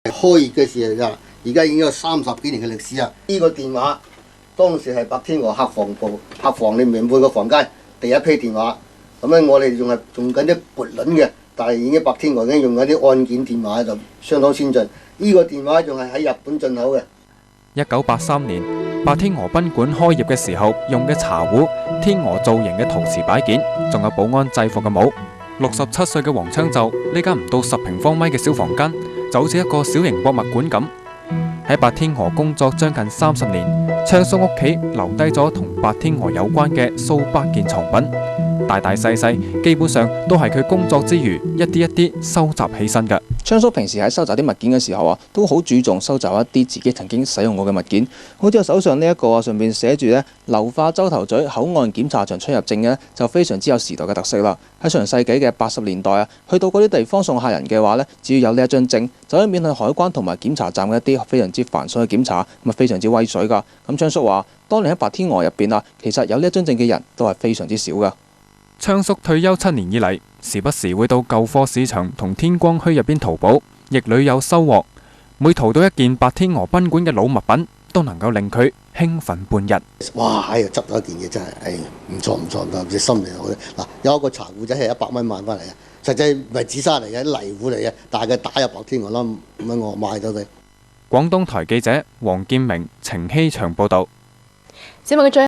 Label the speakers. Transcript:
Speaker 1: 開業嘅時候而家已經有30幾年嘅歷史啦。呢個電話當時係白天鵝客房裏面每個房間第一批電話，咁咧我哋仲係用緊啲撥輪嘅，但係已經白天鵝已經用緊啲按鍵電話，就相當先進。呢個電話仲係喺日本進口嘅。
Speaker 2: 1983年，白天鵝賓館開業嘅時候用嘅茶壺、天鵝造型嘅陶瓷擺件，仲有保安制服嘅帽。67歲嘅黃昌就呢間唔到10平方米嘅小房間，就好似一個小型博物館咁。喺白天鵝工作將近30年，昌叔屋企留低咗同白天鵝有關嘅數百件藏品，大大細細基本上都係佢工作之餘一啲一啲收集起身嘅。
Speaker 3: 昌叔平時喺收集啲物件嘅時候啊，都好注重收集一啲自己曾經使用過嘅物件，好似我手上呢一個啊，上面寫住呢流化洲頭咀口岸檢查場出入證嘅，就非常之有時代嘅特色啦。喺上世紀嘅80年代啊，去到嗰啲地方送客人嘅話呢，只要有呢一張證，就可以免去海關同埋檢查站嘅一啲非常之繁瑣嘅檢查，咁啊非常之威水噶。咁昌叔話，當年喺白天鵝入邊啊，其實有呢一張證嘅人都係非常之少噶。
Speaker 2: 昌叔退休7年以嚟，時不時會到舊貨市場同天光墟入邊淘寶，亦屢有收穫。每淘到一件白天鵝賓館嘅老物品，都能夠令佢興奮半日。
Speaker 1: 哇！又執到一件嘢真係，唔錯唔錯，唔知心嚟好咧。嗱，有一個茶壺仔係100蚊買翻嚟嘅，實際唔係紫砂嚟嘅，泥壺嚟嘅，但係佢打入白天鵝啦，咁樣我買咗佢。
Speaker 2: 廣東台記者黃建明、程希祥報導。
Speaker 4: 節目嘅最